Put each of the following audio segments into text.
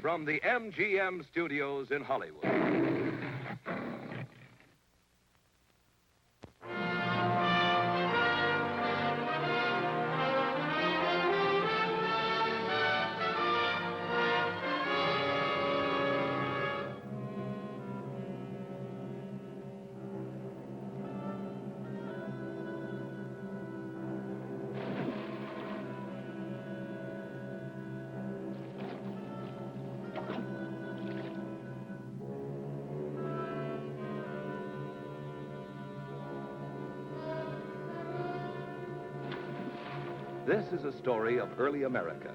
from the MGM studios in Hollywood. This is a story of early America,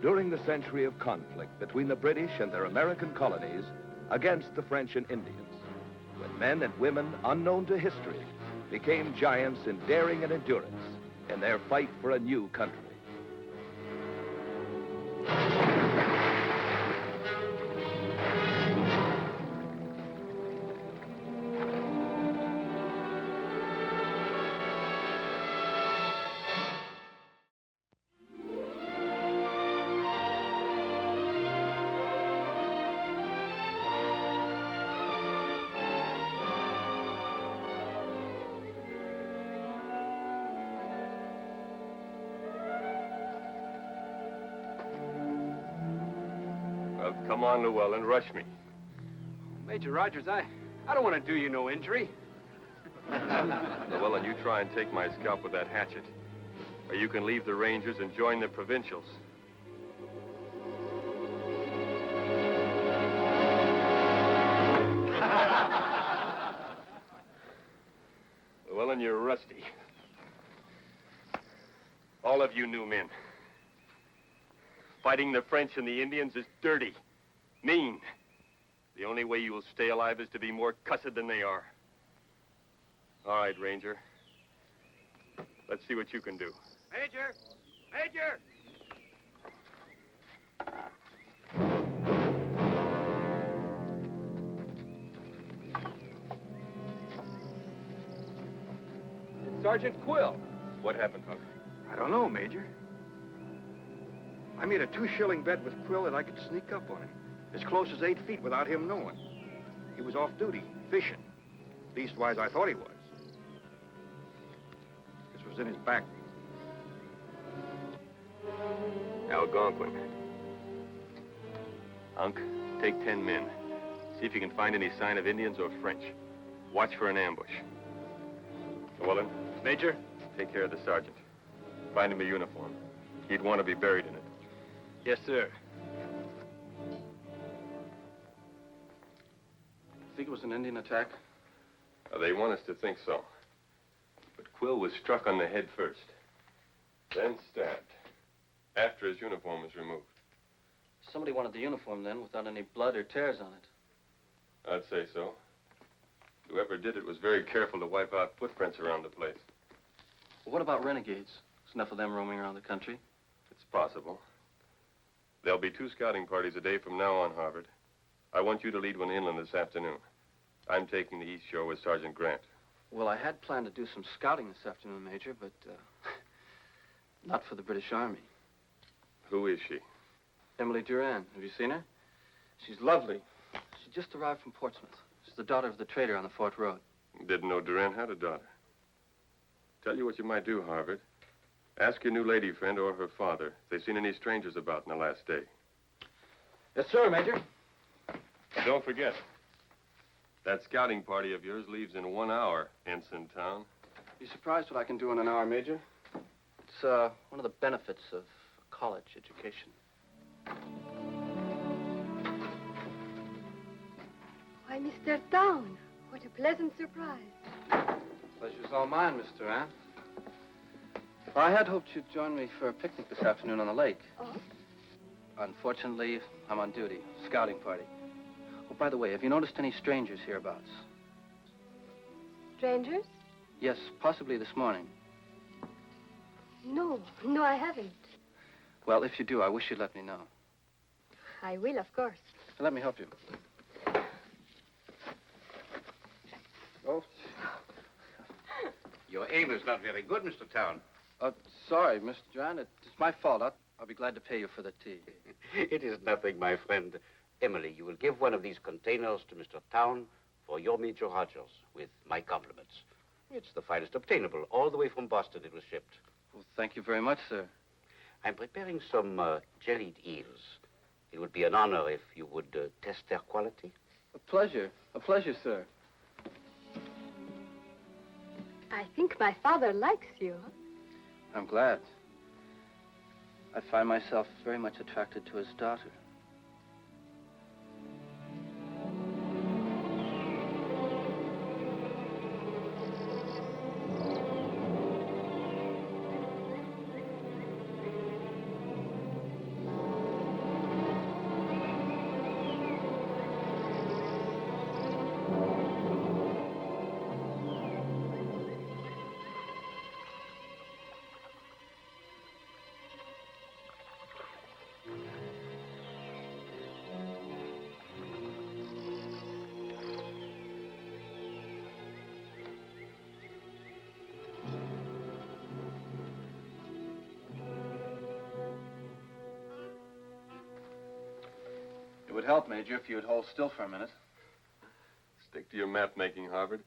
during the century of conflict between the British and their American colonies against the French and Indians, when men and women unknown to history became giants in daring and endurance in their fight for a new country. Come on, Llewellyn, rush me. Major Rogers, I don't want to do you no injury. Llewellyn, you try and take my scalp with that hatchet. Or you can leave the Rangers and join the Provincials. Llewellyn, you're rusty. All of you new men. Fighting the French and the Indians is dirty. Mean. The only way you will stay alive is to be more cussed than they are. All right, Ranger. Let's see what you can do. Major! Major! It's Sergeant Quill. What happened, Huck? I don't know, Major. I made a 2-shilling bet with Quill that I could sneak up on him. As close as 8 feet without him knowing. He was off duty, fishing. Leastwise, I thought he was. This was in his back. Algonquin. Unc, take 10 men. See if you can find any sign of Indians or French. Watch for an ambush. Llewellyn. Major? Take care of the sergeant. Find him a uniform. He'd want to be buried in it. Yes, sir. Think it was an Indian attack? They want us to think so. But Quill was struck on the head first. Then stabbed. After his uniform was removed. Somebody wanted the uniform then without any blood or tears on it. I'd say so. Whoever did it was very careful to wipe out footprints around the place. Well, what about renegades? There's enough of them roaming around the country. It's possible. There'll be 2 scouting parties a day from now on, Harvard. I want you to lead one inland this afternoon. I'm taking the East Shore with Sergeant Grant. Well, I had planned to do some scouting this afternoon, Major, but not for the British Army. Who is she? Emily Duran. Have you seen her? She's lovely. She just arrived from Portsmouth. She's the daughter of the trader on the Fort Road. Didn't know Duran had a daughter. Tell you what you might do, Harvard. Ask your new lady friend or her father if they've seen any strangers about in the last day. Yes, sir, Major. And don't forget, that scouting party of yours leaves in 1 hour, Ensign Towne. Be surprised what I can do in an hour, Major. It's one of the benefits of college education. Why, Mr. Towne, what a pleasant surprise. Pleasure's all mine, Miss Duran. Well, I had hoped you'd join me for a picnic this afternoon on the lake. Oh? Unfortunately, I'm on duty. Scouting party. Oh, by the way, have you noticed any strangers hereabouts? Strangers? Yes, possibly this morning. No, I haven't. Well, if you do, I wish you'd let me know. I will, of course. Let me help you. Oh. Your aim is not very good, Mr. Towne. Sorry, Mr. Duran. It's my fault. I'll I'll be glad to pay you for the tea. It is nothing, my friend. Emily, you will give one of these containers to Mr. Towne for your Major Rogers, with my compliments. It's the finest obtainable. All the way from Boston it was shipped. Well, thank you very much, sir. I'm preparing some jellied eels. It would be an honor if you would test their quality. A pleasure, sir. I think my father likes you. I'm glad. I find myself very much attracted to his daughter. It would help, Major, if you would hold still for a minute. Stick to your map making, Harvard.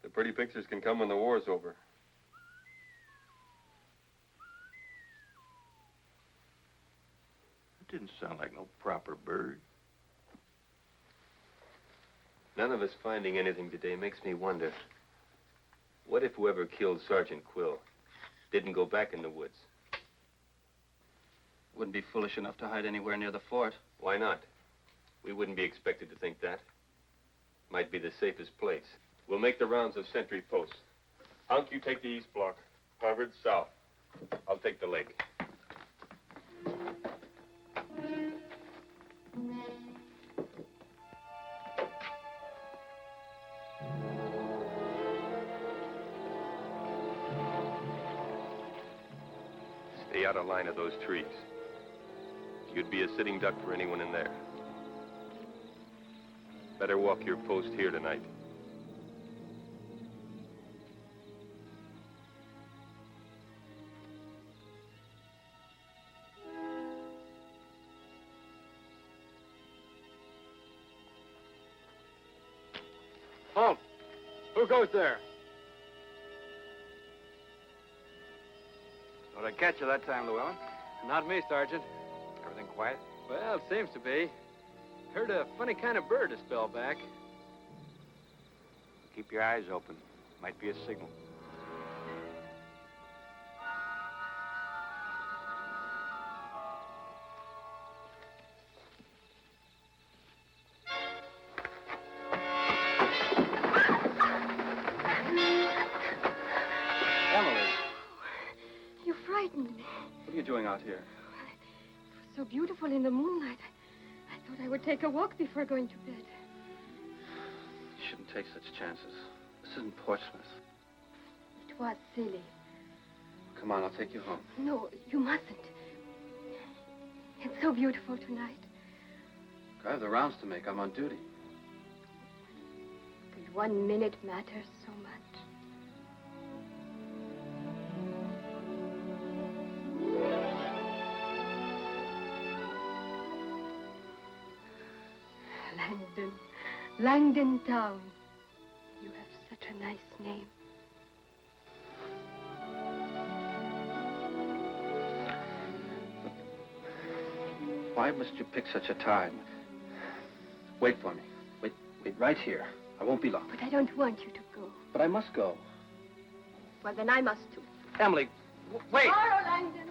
The pretty pictures can come when the war's over. It didn't sound like no proper bird. None of us finding anything today makes me wonder. What if whoever killed Sergeant Quill didn't go back in the woods? Wouldn't be foolish enough to hide anywhere near the fort. Why not? We wouldn't be expected to think that. Might be the safest place. We'll make the rounds of sentry posts. Hunk, you take the east block. Harvard, south. I'll take the lake. Stay out of line of those trees. You'd be a sitting duck for anyone in there. Better walk your post here tonight. Halt! Who goes there? Thought I'd catch you that time, Llewellyn. Not me, Sergeant. Everything quiet? Well, it seems to be. Heard a funny kind of bird a spell back. Keep your eyes open. Might be a signal. Emily, You frightened me. what are you doing out here? It was so beautiful in the moonlight. I thought I would take a walk before going to bed. You shouldn't take such chances. This isn't Portsmouth. It was silly. Come on, I'll take you home. No, you mustn't. It's so beautiful tonight. I have the rounds to make. I'm on duty. But 1 minute matters so much. Ensign Towne. You have such a nice name. Why must you pick such a time? Wait for me. Wait right here. I won't be long. But I don't want you to go. But I must go. Well, then I must too. Emily, wait! Tomorrow, Langdon.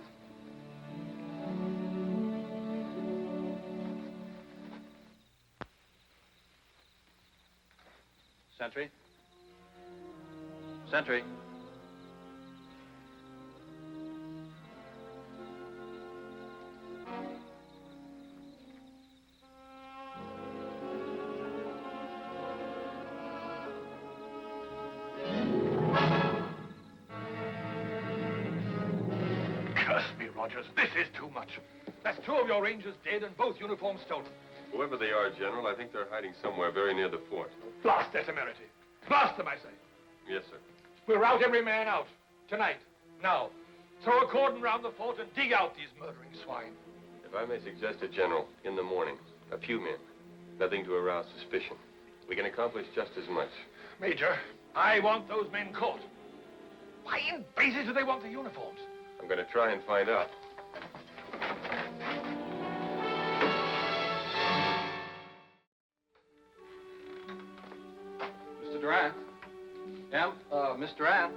Sentry? Sentry? Curse me, Rogers. This is too much. That's 2 of your Rangers dead and both uniforms stolen. Whoever they are, General, I think they're hiding somewhere very near the fort. Blast their temerity. Blast them, I say. Yes, sir. We'll rout every man out. Tonight. Now. Throw a cordon round the fort and dig out these murdering swine. If I may suggest it, General, in the morning, a few men. Nothing to arouse suspicion. We can accomplish just as much. Major, I want those men caught. Why in blazes do they want the uniforms? I'm going to try and find out. Mr. Durant? Yeah? Miss Durant?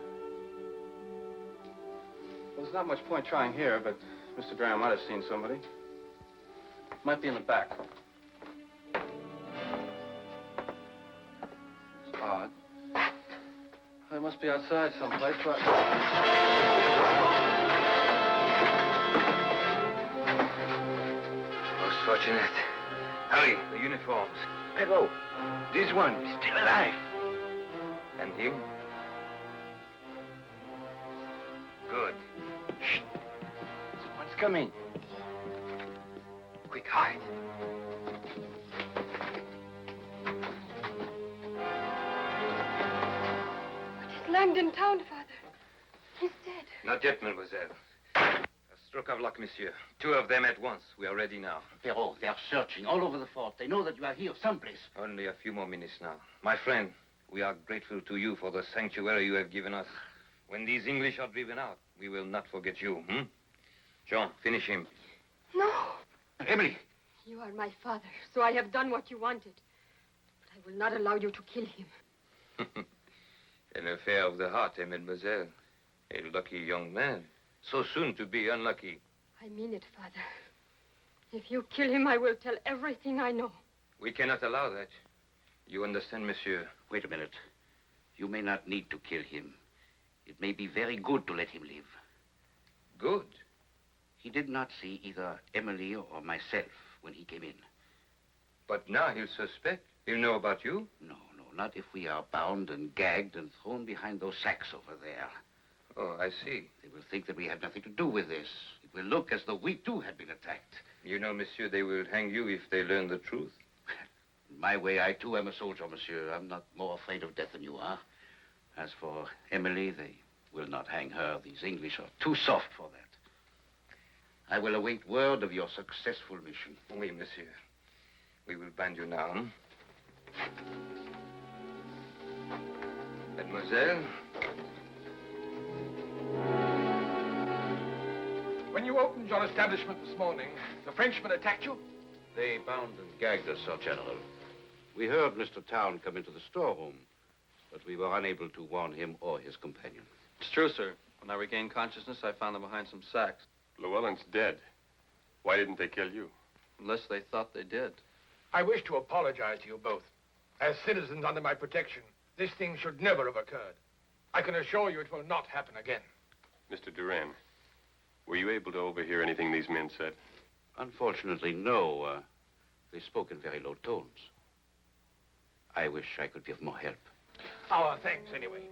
Well, there's not much point trying here, but Mr. Durant might have seen somebody. Might be in the back. It's odd. They must be outside someplace, but... Most fortunate. Hurry, the uniforms. Hello. This one is still alive. And him? Good. Shh. Someone's coming. Quick, hide. It is Langdon Towne, Father. He's dead. Not yet, mademoiselle. A stroke of luck, monsieur. 2 of them at once. We are ready now. Perrault, they are searching all over the fort. They know that you are here someplace. Only a few more minutes now. My friend, we are grateful to you for the sanctuary you have given us. When these English are driven out, we will not forget you, Jean, finish him. No. Emily! You are my father, so I have done what you wanted. But I will not allow you to kill him. An affair of the heart, mademoiselle? A lucky young man. So soon to be unlucky. I mean it, Father. If you kill him, I will tell everything I know. We cannot allow that. You understand, monsieur? Wait a minute. You may not need to kill him. It may be very good to let him live. Good. He did not see either Emily or myself when he came in. But now he'll suspect. He'll know about you. No, not if we are bound and gagged and thrown behind those sacks over there. Oh, I see. They will think that we had nothing to do with this. It will look as though we too had been attacked. You know, monsieur, they will hang you if they learn the truth. In my way, I too am a soldier, monsieur. I'm not more afraid of death than you are. As for Emily, they will not hang her. These English are too soft for that. I will await word of your successful mission. Oui, monsieur. We will bind you now. Mademoiselle? When you opened your establishment this morning, the Frenchmen attacked you? They bound and gagged us, Sir General. We heard Mr. Towne come into the storeroom, but we were unable to warn him or his companion. It's true, sir. When I regained consciousness, I found them behind some sacks. Llewellyn's dead. Why didn't they kill you? Unless they thought they did. I wish to apologize to you both. As citizens under my protection, this thing should never have occurred. I can assure you it will not happen again. Mr. Duran, were you able to overhear anything these men said? Unfortunately, no. They spoke in very low tones. I wish I could be of more help. Our thanks, anyway.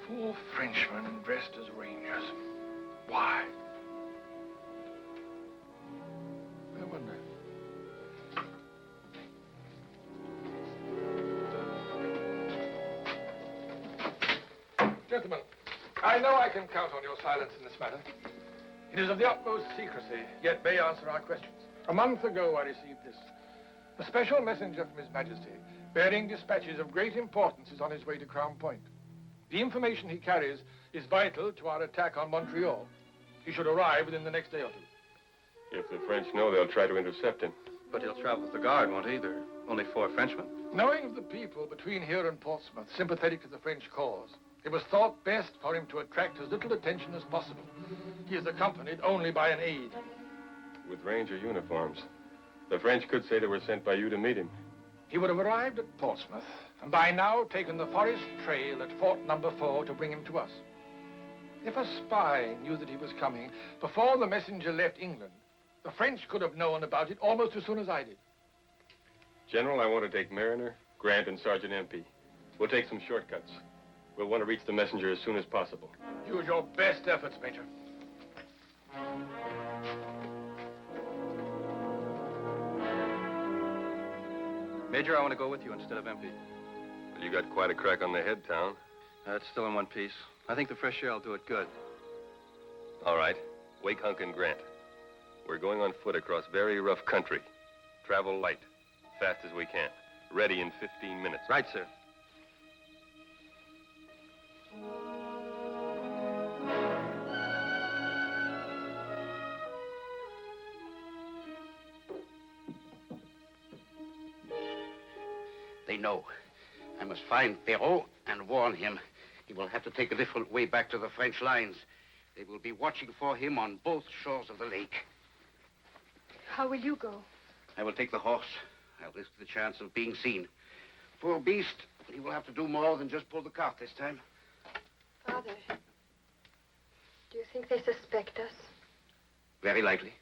Four Frenchmen dressed as rangers. Why? I wonder. Gentlemen, I know I can count on your silence in this matter. It is of the utmost secrecy, yet may answer our questions. A month ago, I received this. A special messenger from His Majesty, bearing dispatches of great importance, is on his way to Crown Point. The information he carries is vital to our attack on Montreal. He should arrive within the next day or two. If the French know, they'll try to intercept him. But he'll travel with the guard, won't he? There are only 4 Frenchmen. Knowing of the people between here and Portsmouth sympathetic to the French cause, it was thought best for him to attract as little attention as possible. He is accompanied only by an aide. With ranger uniforms. The French could say they were sent by you to meet him. He would have arrived at Portsmouth, and by now taken the forest trail at Fort Number 4 to bring him to us. If a spy knew that he was coming before the messenger left England, the French could have known about it almost as soon as I did. General, I want to take Mariner, Grant, and Sergeant Empey. We'll take some shortcuts. We'll want to reach the messenger as soon as possible. Use your best efforts, Major. Major, I want to go with you instead of MP. Well, you got quite a crack on the head, Towne. It's still in one piece. I think the fresh air will do it good. All right. Wake Hunk and Grant. We're going on foot across very rough country. Travel light, fast as we can. Ready in 15 minutes. Right, sir. They know. I must find Perrault and warn him. He will have to take a different way back to the French lines. They will be watching for him on both shores of the lake. How will you go? I will take the horse. I'll risk the chance of being seen. Poor beast, he will have to do more than just pull the cart this time. Father, do you think they suspect us? Very likely.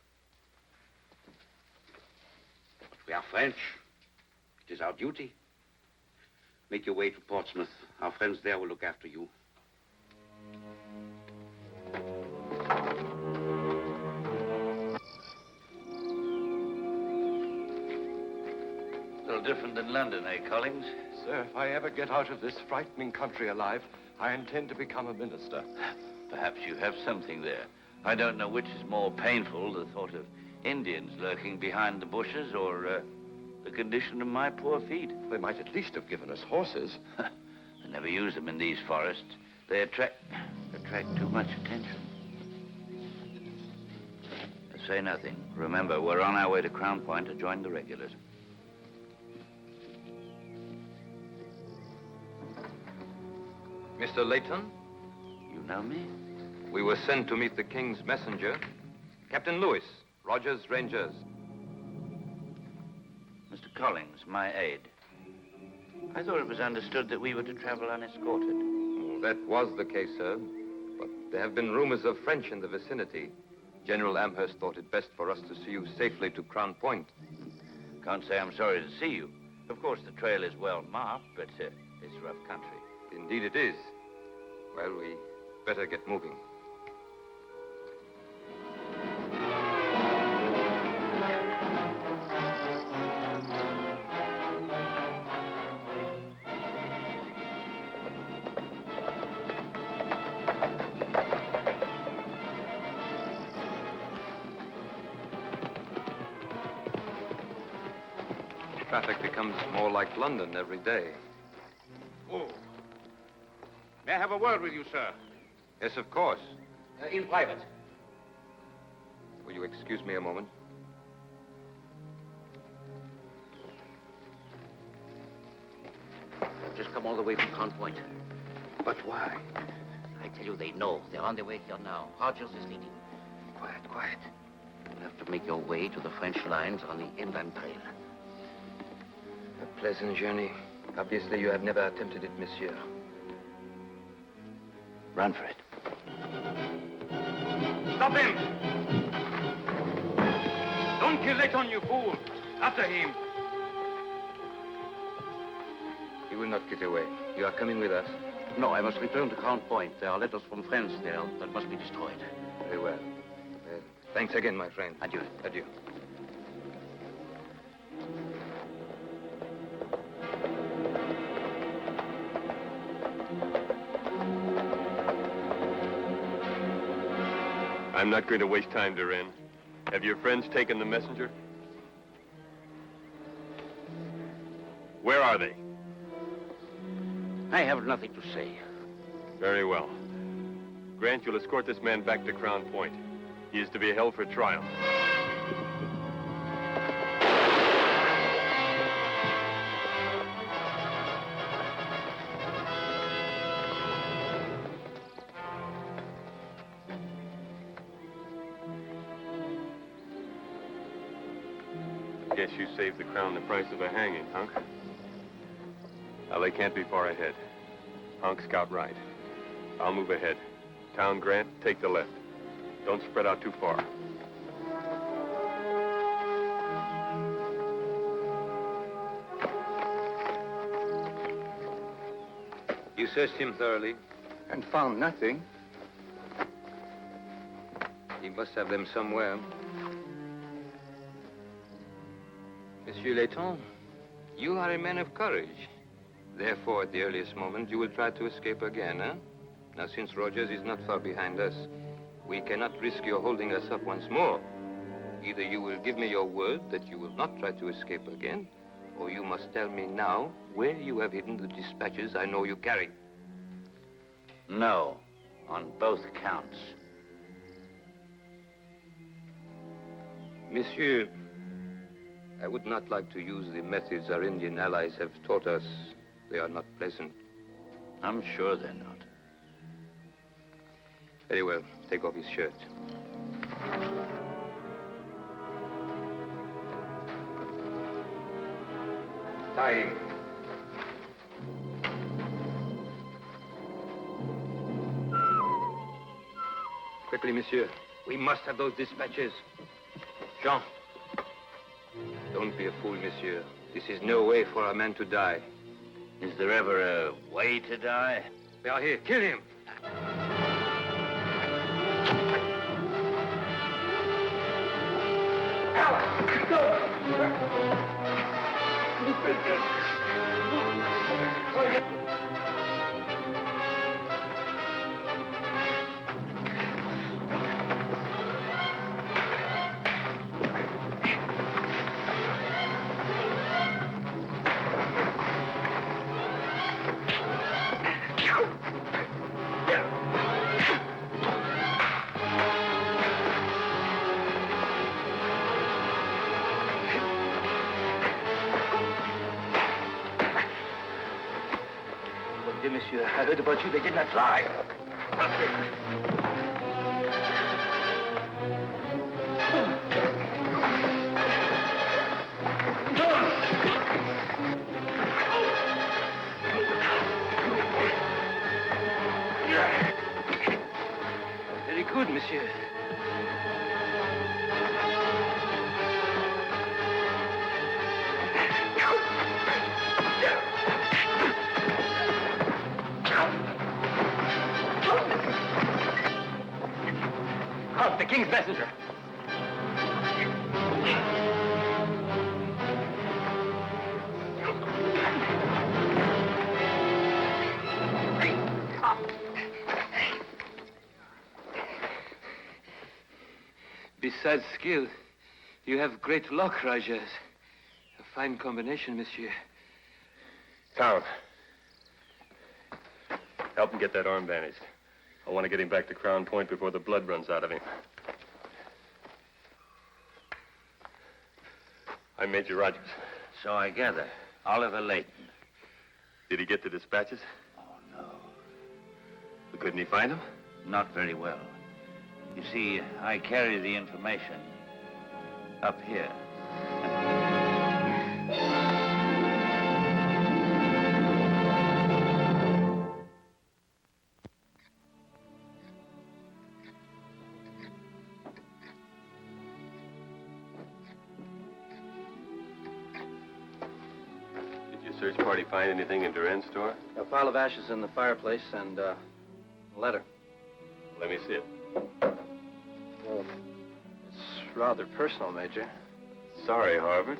But we are French. It is our duty. Make your way to Portsmouth. Our friends there will look after you. A little different than London, eh, Collins? Sir, if I ever get out of this frightening country alive, I intend to become a minister. Perhaps you have something there. I don't know which is more painful, the thought of Indians lurking behind the bushes or the condition of my poor feet. They might at least have given us horses. I never use them in these forests. They attract too much attention. Say nothing. Remember, we're on our way to Crown Point to join the regulars. Mr. Layton, You know me? we were sent to meet the King's messenger, Captain Lewis, Rogers Rangers. Mr. Collins, my aide. I thought it was understood that we were to travel unescorted. Oh, that was the case, sir. But there have been rumors of French in the vicinity. General Amherst thought it best for us to see you safely to Crown Point. Can't say I'm sorry to see you. Of course, the trail is well marked, but it's rough country. Indeed it is. Well, we better get moving. Traffic becomes more like London every day. Oh. May I have a word with you, sir? Yes, of course. In private. Will you excuse me a moment? Just come all the way from Crown Point. But why? I tell you, they know. They're on their way here now. Rogers is leading. Quiet, quiet. You'll have to make your way to the French lines on the inland trail. A pleasant journey. Obviously, you have never attempted it, monsieur. Run for it. Stop him! Don't kill Layton, you fool! After him! He will not get away. You are coming with us. No, I must return to Crown Point. There are letters from friends there that must be destroyed. Very well. Thanks again, my friend. Adieu. Adieu. I'm not going to waste time, Duran. Have your friends taken the messenger? Where are they? I have nothing to say. Very well. Grant, you'll escort this man back to Crown Point. He is to be held for trial. Guess you saved the crown the price of a hanging, Hunk. Now, they can't be far ahead. Hunk, scout right. I'll move ahead. Towne, Grant, take the left. Don't spread out too far. You searched him thoroughly. And found nothing. He must have them somewhere. Monsieur Layton, You are a man of courage. Therefore, at the earliest moment, you will try to escape again, huh? Now, since Rogers is not far behind us, we cannot risk your holding us up once more. Either you will give me your word that you will not try to escape again, or you must tell me now where you have hidden the dispatches I know you carry. No, on both counts. Monsieur, I would not like to use the methods our Indian allies have taught us. They are not pleasant. I'm sure they're not. Very well. Take off his shirt. Tie him. Quickly, monsieur. We must have those dispatches. Jean. Don't be a fool, monsieur. This is no way for a man to die. Is there ever a way to die? They are here. Kill him. Monsieur, I heard about you. They did not fly. Very good, monsieur. The king's messenger. Besides skill, you have great luck, Rajas. A fine combination, monsieur. Towne. Help him get that arm bandaged. I want to get him back to Crown Point before the blood runs out of him. I'm Major Rogers. So I gather. Oliver Layton. Did he get the dispatches? Oh, no. But couldn't he find them? Not very well. You see, I carry the information up here. Search party find anything in Duran's store? A pile of ashes in the fireplace and a letter. Let me see it. Well, it's rather personal, Major. Sorry, Harvard.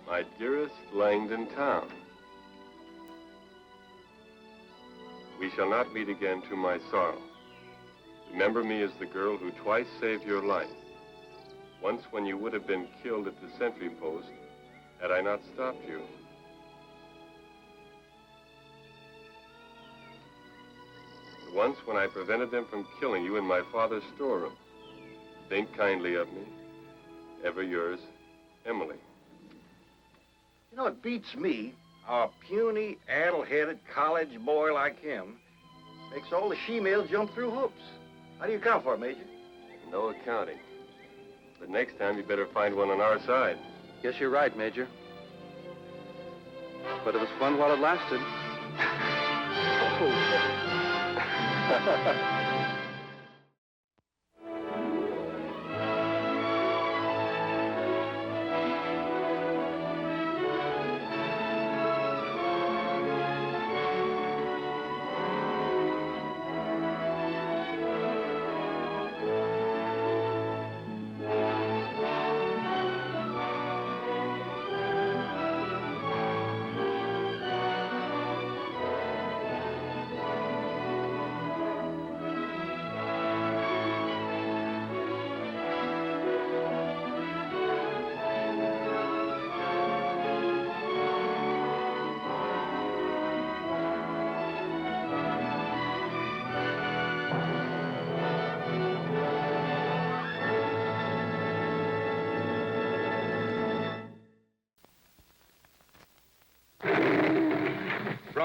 My dearest Langdon Towne, we shall not meet again to my sorrow. Remember me as the girl who twice saved your life. Once when you would have been killed at the sentry post, had I not stopped you. Once when I prevented them from killing you in my father's storeroom. Think kindly of me. Ever yours, Emily. You know, it beats me how a puny, addle-headed college boy like him makes all the she-males jump through hoops. How do you account for it, Major? No accounting. But next time you better find one on our side. Guess you're right, Major. But it was fun while it lasted.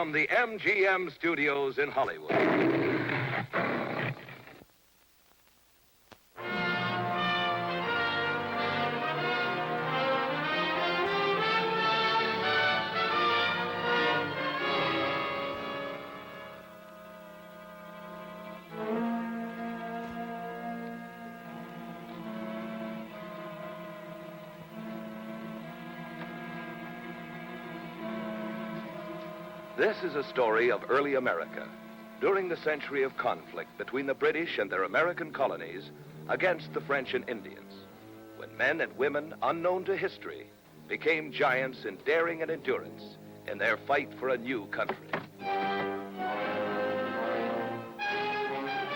from the MGM studios in Hollywood. This is a story of early America, during the century of conflict between the British and their American colonies against the French and Indians, when men and women unknown to history became giants in daring and endurance in their fight for a new country.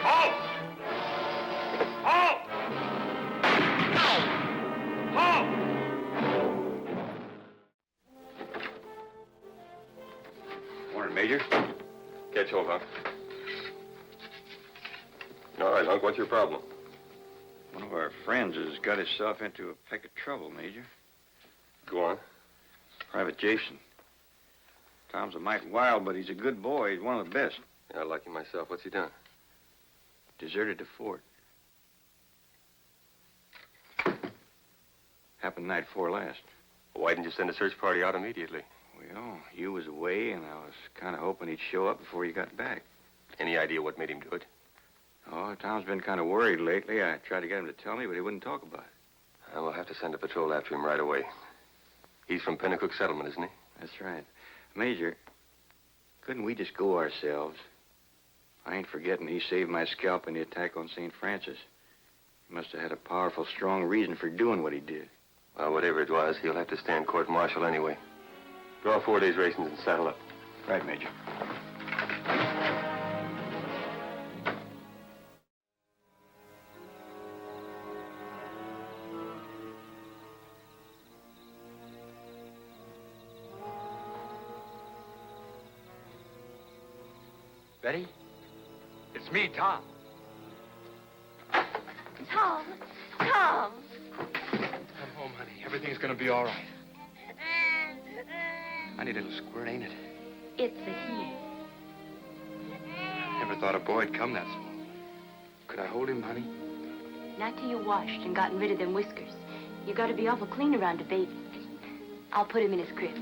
Halt! Halt! Halt! Morning, Major. Catch hold, Hunk. All right, Hunk, what's your problem? One of our friends has got himself into a peck of trouble, Major. Go on. Private Jason. Tom's a mite wild, but he's a good boy. He's one of the best. Yeah, I like him myself. What's he done? Deserted the fort. Happened night before last. Why didn't you send a search party out immediately? Well, you was away, and I was kind of hoping he'd show up before you got back. Any idea what made him do it? Oh, Tom's been kind of worried lately. I tried to get him to tell me, but he wouldn't talk about it. We'll have to send a patrol after him right away. He's from Pennacook Settlement, isn't he? That's right. Major, couldn't we just go ourselves? I ain't forgetting he saved my scalp in the attack on St. Francis. He must have had a powerful, strong reason for doing what he did. Well, whatever it was, he'll have to stand court-martial anyway. Draw 4 days' rations and saddle up. Right, Major. Betty? It's me, Tom. Tom! Tom! Come home, honey. Everything's gonna be all right. Funny little squirt, ain't it? It's a he. Never thought a boy'd come that small. Could I hold him, honey? Not till you washed and gotten rid of them whiskers. You gotta be awful clean around a baby. I'll put him in his crib.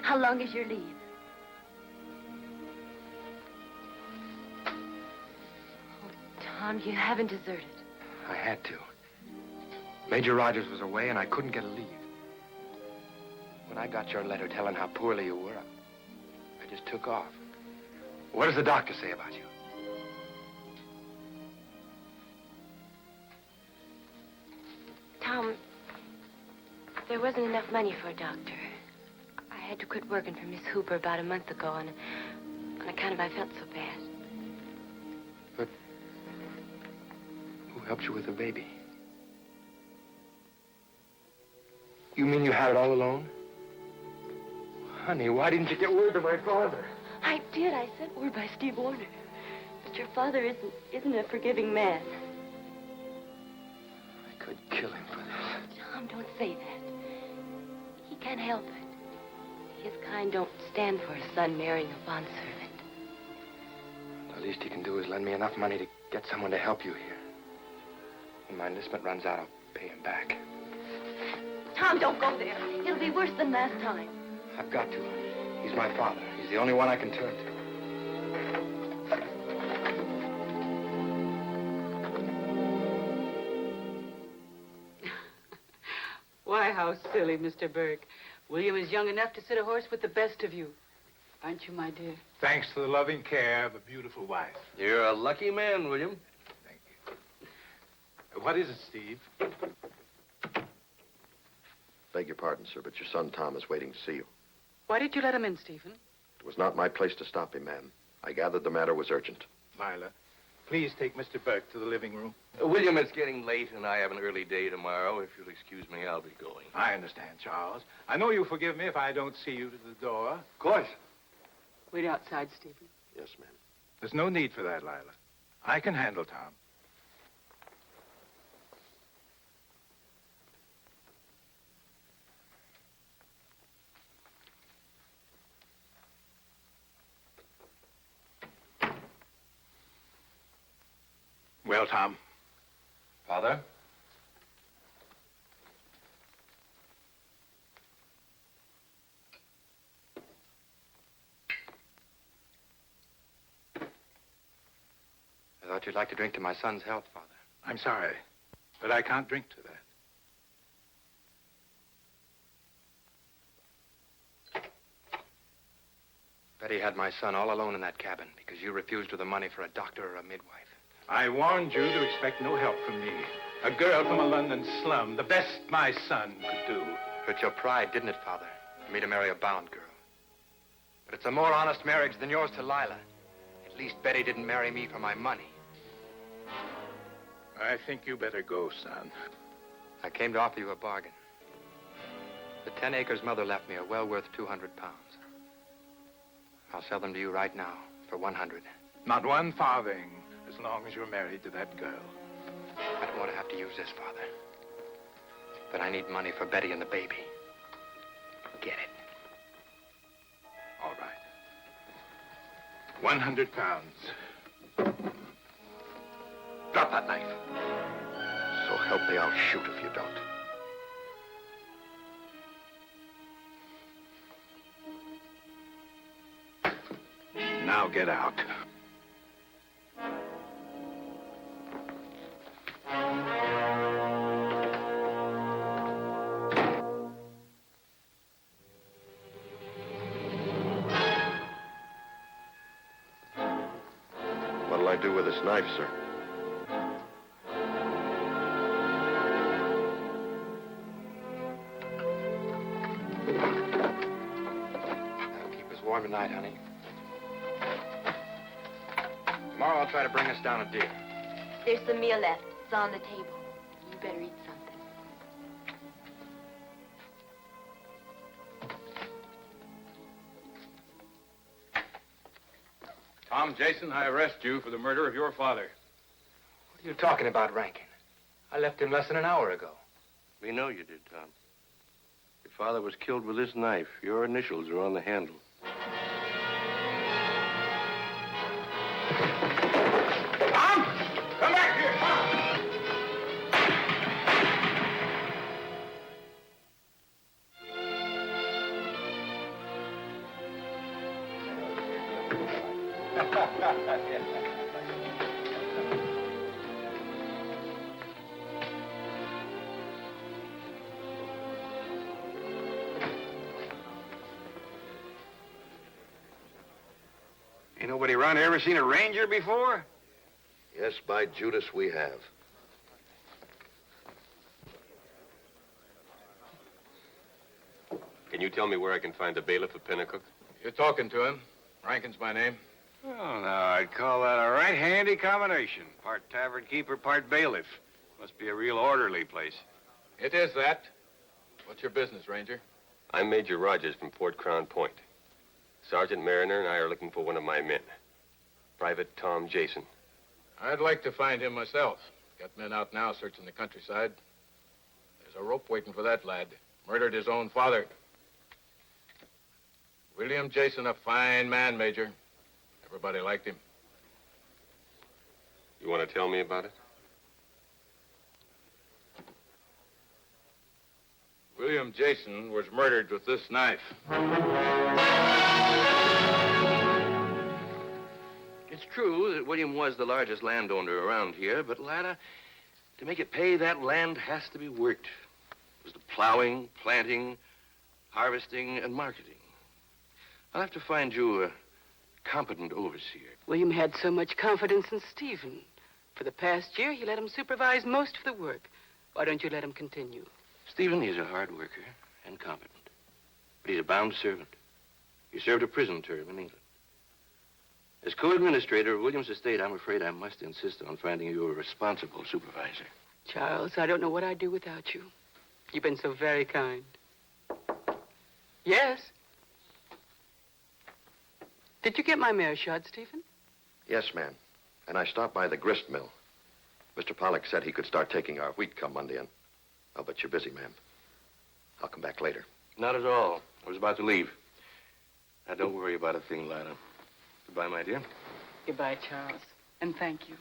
How long is your leave? Tom, you haven't deserted. I had to. Major Rogers was away, and I couldn't get a leave. When I got your letter telling how poorly you were, I just took off. What does the doctor say about you? Tom, there wasn't enough money for a doctor. I had to quit working for Miss Hooper about a month ago on account of I felt so bad. But who helped you with the baby? You mean you had it all alone? Honey, why didn't you get word to my father? I did. I sent word by Steve Warner. But your father isn't a forgiving man. I could kill him for this. Tom, don't say that. He can't help it. His kind don't stand for a son marrying a bondservant. The least he can do is lend me enough money to get someone to help you here. When my enlistment runs out, I'll pay him back. Tom, don't go there. It'll be worse than last time. I've got to, honey. He's my father. He's the only one I can turn to. Why, how silly, Mr. Burke. William is young enough to sit a horse with the best of you. Aren't you, my dear? Thanks to the loving care of a beautiful wife. You're a lucky man, William. Thank you. What is it, Steve? Beg your pardon, sir, but your son Tom is waiting to see you. Why did you let him in, Stephen? It was not my place to stop him, ma'am. I gathered the matter was urgent. Myla, please take Mr. Burke to the living room. William, it's getting late, and I have an early day tomorrow. If you'll excuse me, I'll be going. I understand, Charles. I know you'll forgive me if I don't see you to the door. Of course. Wait outside, Stephen. Yes, ma'am. There's no need for that, Lila. I can handle Tom. Well, Tom. Father? I thought you'd like to drink to my son's health, Father. I'm sorry, but I can't drink to that. Betty had my son all alone in that cabin because you refused her the money for a doctor or a midwife. I warned you to expect no help from me. A girl from a London slum, the best my son could do. Hurt your pride, didn't it, Father? For me to marry a bound girl. But it's a more honest marriage than yours to Lila. At least Betty didn't marry me for my money. I think you better go, son. I came to offer you a bargain. The 10 acres Mother left me are well worth 200 pounds. I'll sell them to you right now for 100. Not one farthing, as long as you're married to that girl. I don't want to have to use this, Father. But I need money for Betty and the baby. Get it. All right. 100 pounds. Drop that knife. So help me, I'll shoot if you don't. Now get out. What'll I do with this knife, sir? That'll keep us warm tonight, honey. Tomorrow I'll try to bring us down a deer. There's some meal left. It's on the table. You better eat something. Tom Jason, I arrest you for the murder of your father. What are you talking about, Rankin? I left him less than an hour ago. We know you did, Tom. Your father was killed with this knife. Your initials are on the handle. Tom! Come back here! Tom! Ain't nobody around here ever seen a ranger before? Yes, by Judas, we have. Can you tell me where I can find the bailiff of Pennacook? You're talking to him. Rankin's my name. Oh, now, I'd call that a right handy combination. Part tavern keeper, part bailiff. Must be a real orderly place. It is that. What's your business, Ranger? I'm Major Rogers from Fort Crown Point. Sergeant Mariner and I are looking for one of my men. Private Tom Jason. I'd like to find him myself. Got men out now searching the countryside. There's a rope waiting for that lad. Murdered his own father. William Jason, a fine man, Major. Everybody liked him. You want to tell me about it? William Jason was murdered with this knife. It's true that William was the largest landowner around here, but, Lada, to make it pay, that land has to be worked. It was the plowing, planting, harvesting, and marketing. I'll have to find you a competent overseer. William had so much confidence in Stephen. For the past year, he let him supervise most of the work. Why don't you let him continue? Stephen, he's a hard worker and competent. But he's a bound servant. He served a prison term in England. As co-administrator of William's estate, I'm afraid I must insist on finding you a responsible supervisor. Charles, I don't know what I'd do without you. You've been so very kind. Yes? Did you get my mare shod, Stephen? Yes, ma'am. And I stopped by the grist mill. Mr. Pollock said he could start taking our wheat come Monday in. Oh, but you're busy, ma'am. I'll come back later. Not at all. I was about to leave. Now, don't worry about a thing, Lana. Goodbye, my dear. Goodbye, Charles. And thank you.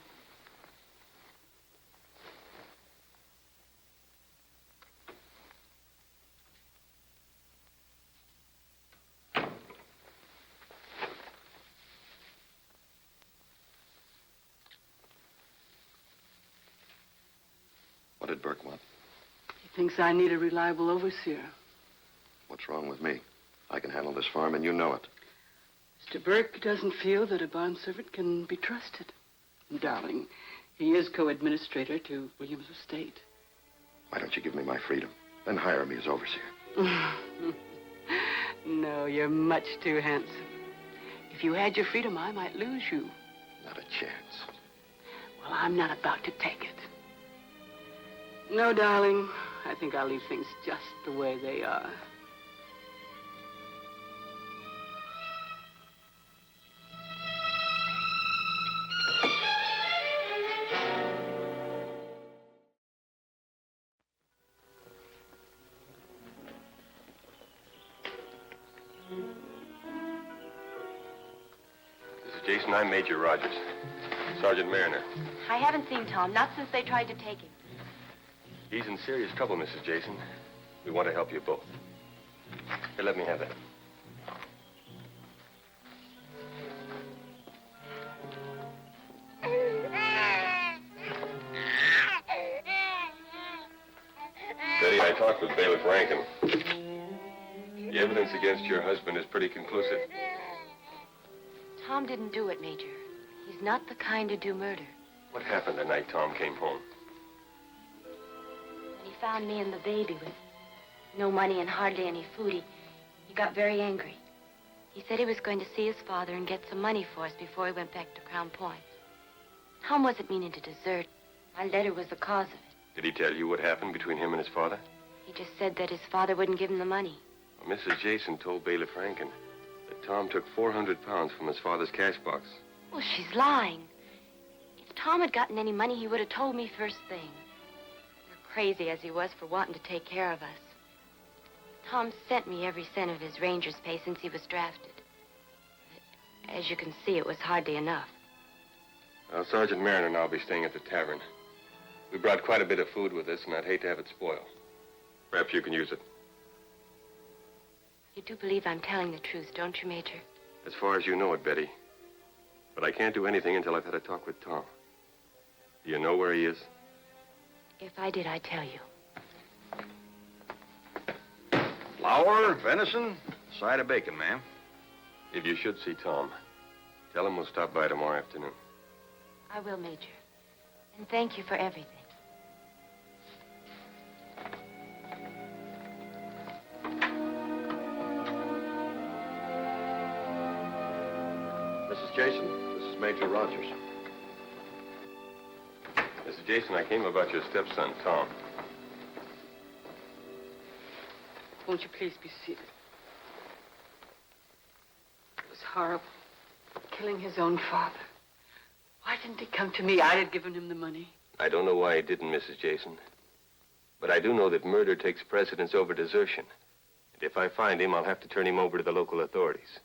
What did Burke want? He thinks I need a reliable overseer. What's wrong with me? I can handle this farm, and you know it. Mr. Burke doesn't feel that a bond servant can be trusted. Darling, he is co-administrator to William's estate. Why don't you give me my freedom? Then hire me as overseer. No, you're much too handsome. If you had your freedom, I might lose you. Not a chance. Well, I'm not about to take it. No, darling. I think I'll leave things just the way they are. Jason, I'm Major Rogers. Sergeant Mariner. I haven't seen Tom, not since they tried to take him. He's in serious trouble, Mrs. Jason. We want to help you both. Here, let me have that. Betty, I talked with Bailiff Rankin. The evidence against your husband is pretty conclusive. Tom didn't do it, Major. He's not the kind to do murder. What happened the night Tom came home? When he found me and the baby with no money and hardly any food, he got very angry. He said he was going to see his father and get some money for us before he went back to Crown Point. Tom wasn't meaning to desert. My letter was the cause of it. Did he tell you what happened between him and his father? He just said that his father wouldn't give him the money. Well, Mrs. Jason told Bailiff Rankin that Tom took 400 pounds from his father's cash box. Well, she's lying. If Tom had gotten any money, he would have told me first thing. Crazy as he was for wanting to take care of us. Tom sent me every cent of his ranger's pay since he was drafted. But as you can see, it was hardly enough. Well, Sergeant Mariner and I'll be staying at the tavern. We brought quite a bit of food with us, and I'd hate to have it spoil. Perhaps you can use it. You do believe I'm telling the truth, don't you, Major? As far as you know it, Betty. But I can't do anything until I've had a talk with Tom. Do you know where he is? If I did, I'd tell you. Flour, venison, side of bacon, ma'am. If you should see Tom, tell him we'll stop by tomorrow afternoon. I will, Major. And thank you for everything. Mrs. Jason, this is Major Rogers. Mrs. Jason, I came about your stepson, Tom. Won't you please be seated? It was horrible. Killing his own father. Why didn't he come to me? I'd have given him the money. I don't know why he didn't, Mrs. Jason. But I do know that murder takes precedence over desertion. And if I find him, I'll have to turn him over to the local authorities.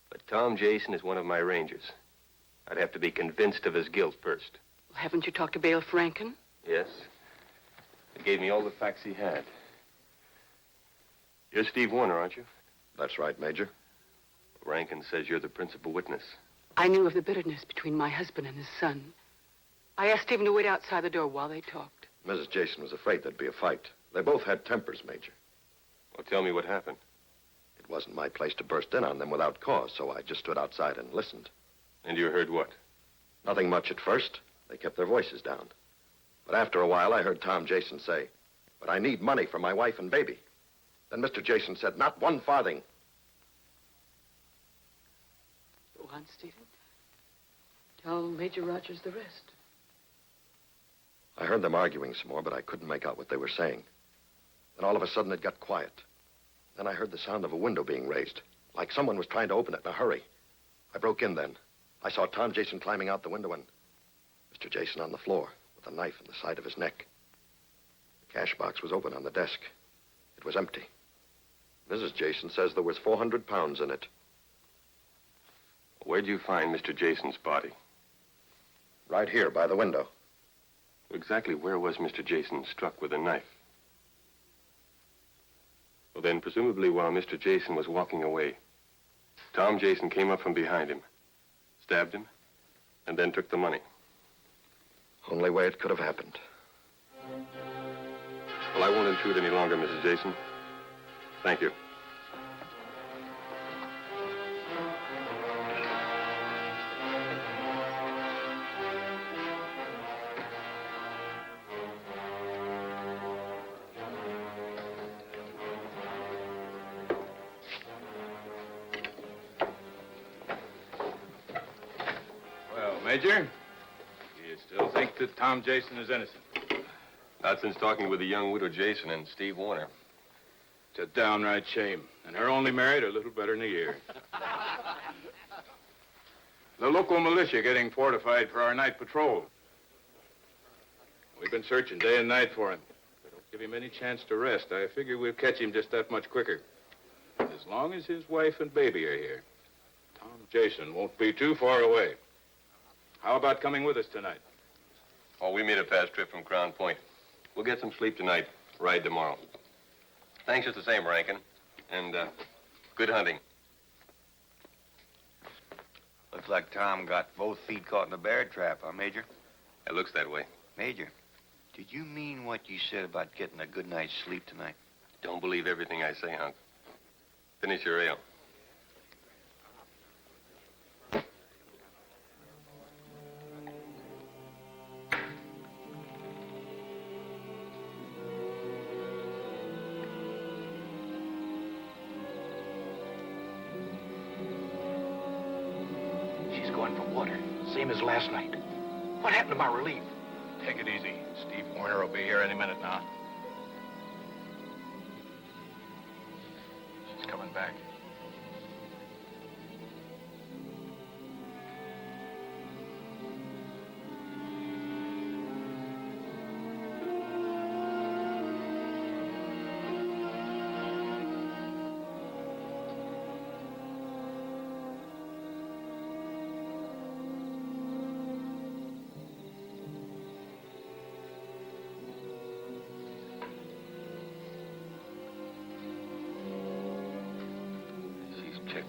But Tom Jason is one of my rangers. I'd have to be convinced of his guilt first. Well, haven't you talked to Bailiff Rankin? Yes. He gave me all the facts he had. You're Steve Warner, aren't you? That's right, Major. Rankin says you're the principal witness. I knew of the bitterness between my husband and his son. I asked Stephen to wait outside the door while they talked. Mrs. Jason was afraid there'd be a fight. They both had tempers, Major. Well, tell me what happened. It wasn't my place to burst in on them without cause, so I just stood outside and listened. And you heard what? Nothing much at first. They kept their voices down. But after a while, I heard Tom Jason say, "But I need money for my wife and baby." Then Mr. Jason said, "Not one farthing." Go on, Stephen. Tell Major Rogers the rest. I heard them arguing some more, but I couldn't make out what they were saying. Then all of a sudden, it got quiet. Then I heard the sound of a window being raised, like someone was trying to open it in a hurry. I broke in then. I saw Tom Jason climbing out the window and Mr. Jason on the floor with a knife in the side of his neck. The cash box was open on the desk. It was empty. Mrs. Jason says there was 400 pounds in it. Where'd you find Mr. Jason's body? Right here by the window. Exactly where was Mr. Jason struck with a knife? Well, then, presumably while Mr. Jason was walking away, Tom Jason came up from behind him, stabbed him, and then took the money. Only way it could have happened. Well, I won't intrude any longer, Mrs. Jason. Thank you. Major, do you still think that Tom Jason is innocent? Not since talking with the young widow Jason and Steve Warner. It's a downright shame. And her only married a little better than a year. The local militia getting fortified for our night patrol. We've been searching day and night for him. They don't give him any chance to rest. I figure we'll catch him just that much quicker. As long as his wife and baby are here, Tom Jason won't be too far away. How about coming with us tonight? Oh, we made a fast trip from Crown Point. We'll get some sleep tonight, ride tomorrow. Thanks just the same, Rankin. And, good hunting. Looks like Tom got both feet caught in a bear trap, huh, Major? It looks that way. Major, did you mean what you said about getting a good night's sleep tonight? Don't believe everything I say, Hunk. Finish your ale. Same as last night. What happened to my relief? Take it easy. Steve Warner will be here any minute now. She's coming back.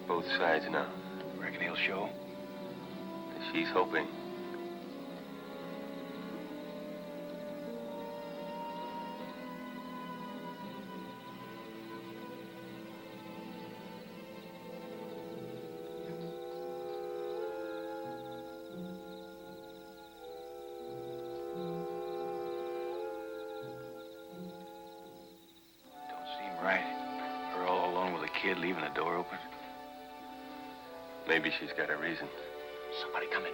Both sides now. Reckon he'll show? She's hoping. Don't seem right. Her all alone with a kid, leaving the door open. Maybe she's got a reason. Somebody come in.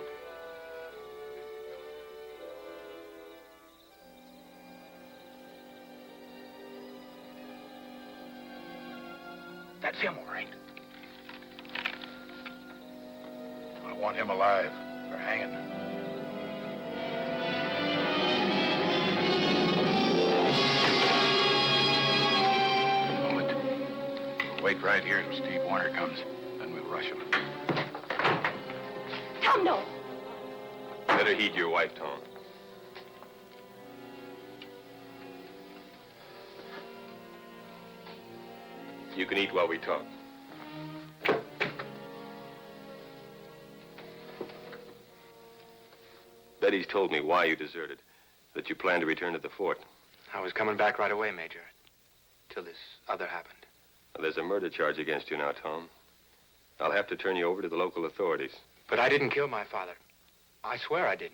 That's him, all right. I want him alive for hanging. We'll wait right here till Steve Warner comes. Then we'll rush him. Tom, no. Better heed your wife, Tom. You can eat while we talk. Betty's told me why you deserted, that you plan to return to the fort. I was coming back right away, Major, till this other happened. There's a murder charge against you now, Tom. I'll have to turn you over to the local authorities. But I didn't kill my father. I swear I didn't.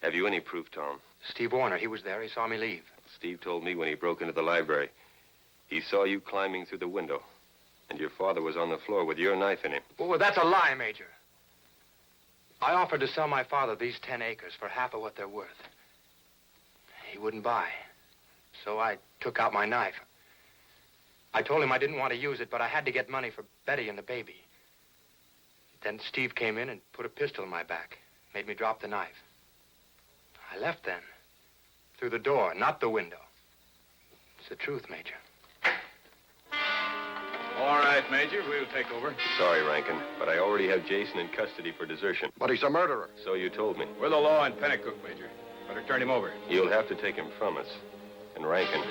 Have you any proof, Tom? Steve Warner, he was there. He saw me leave. Steve told me when he broke into the library, he saw you climbing through the window, and your father was on the floor with your knife in him. Well, that's a lie, Major. I offered to sell my father these 10 acres for half of what they're worth. He wouldn't buy. So I took out my knife. I told him I didn't want to use it, but I had to get money for Betty and the baby. Then Steve came in and put a pistol in my back, made me drop the knife. I left then. Through the door, not the window. It's the truth, Major. All right, Major, we'll take over. Sorry, Rankin, but I already have Jason in custody for desertion. But he's a murderer. So you told me. We're the law in Pennacook, Major. Better turn him over. You'll have to take him from us. And Rankin,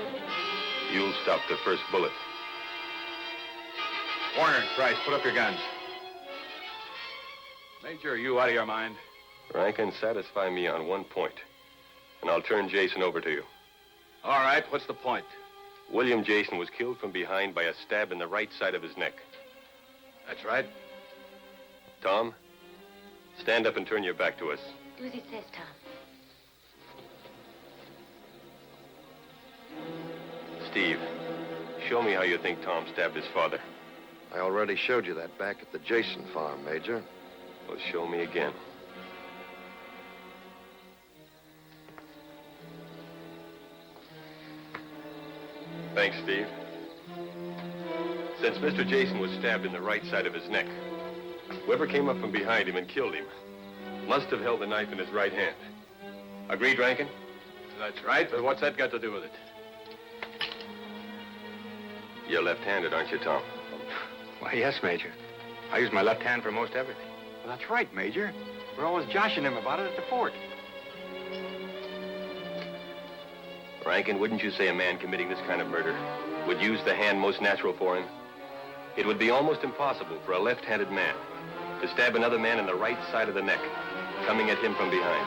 you'll stop the first bullet. Warner and Price, put up your guns. Major, are you out of your mind? Rankin, satisfy me on one point, and I'll turn Jason over to you. All right, what's the point? William Jason was killed from behind by a stab in the right side of his neck. That's right. Tom, stand up and turn your back to us. Do as he says, Tom. Steve, show me how you think Tom stabbed his father. I already showed you that back at the Jason farm, Major. Well, show me again. Thanks, Steve. Since Mr. Jason was stabbed in the right side of his neck, whoever came up from behind him and killed him must have held the knife in his right hand. Agreed, Rankin? That's right, but what's that got to do with it? You're left-handed, aren't you, Tom? Why, yes, Major. I use my left hand for most everything. Well, that's right, Major. We're always joshing him about it at the fort. Rankin, wouldn't you say a man committing this kind of murder would use the hand most natural for him? It would be almost impossible for a left-handed man to stab another man in the right side of the neck, coming at him from behind.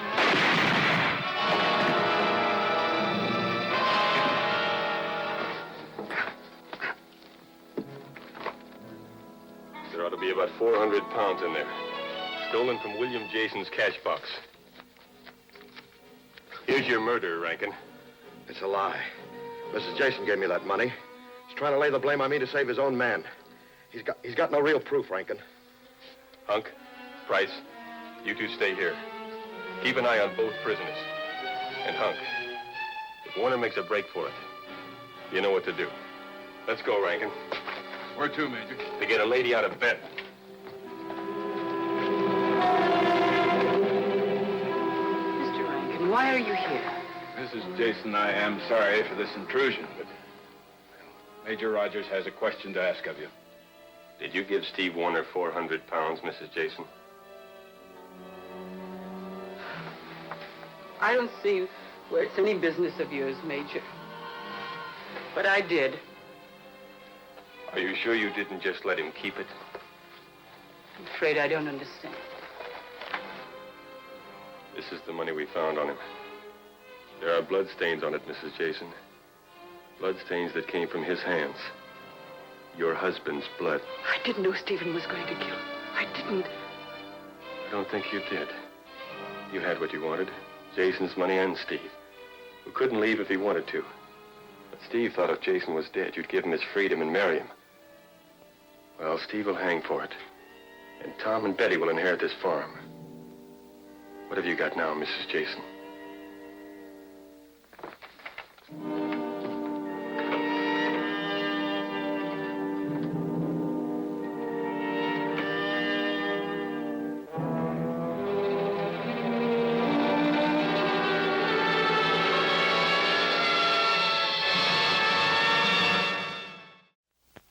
There ought to be about 400 pounds in there, stolen from William Jason's cash box. Here's your murderer, Rankin. It's a lie. Mrs. Jason gave me that money. He's trying to lay the blame on me to save his own man. He's got no real proof, Rankin. Hunk, Price, you two stay here. Keep an eye on both prisoners. And Hunk, if Warner makes a break for it, you know what to do. Let's go, Rankin. Where to, Major? To get a lady out of bed. Mr. Rankin, why are you here? Mrs. Jason, I am sorry for this intrusion, but Major Rogers has a question to ask of you. Did you give Steve Warner 400 pounds, Mrs. Jason? I don't see where it's any business of yours, Major. But I did. Are you sure you didn't just let him keep it? I'm afraid I don't understand. This is the money we found on him. There are bloodstains on it, Mrs. Jason. Bloodstains that came from his hands. Your husband's blood. I didn't know Stephen was going to kill him. I didn't. I don't think you did. You had what you wanted. Jason's money and Steve, who couldn't leave if he wanted to. But Steve thought if Jason was dead, you'd give him his freedom and marry him. Well, Steve will hang for it. And Tom and Betty will inherit this farm. What have you got now, Mrs. Jason?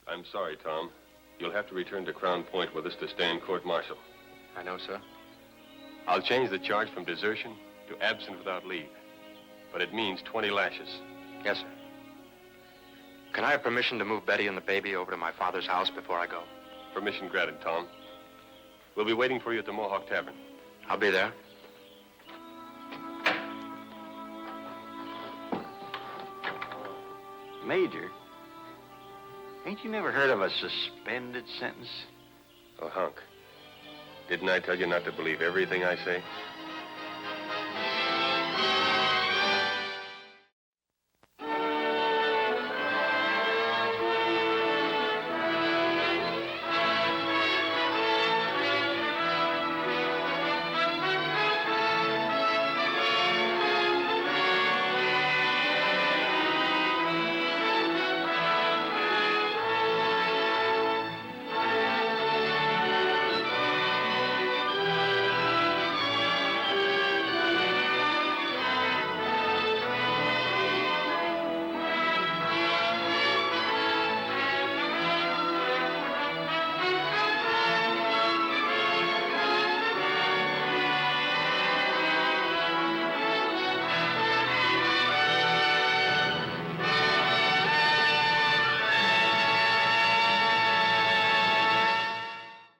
I'm sorry, Tom. You'll have to return to Crown Point with us to stand court-martial. I know, sir. I'll change the charge from desertion to absent without leave. But it means 20 lashes. Yes, sir. Can I have permission to move Betty and the baby over to my father's house before I go? Permission granted, Tom. We'll be waiting for you at the Mohawk Tavern. I'll be there. Major, ain't you never heard of a suspended sentence? Oh, Hunk. Didn't I tell you not to believe everything I say?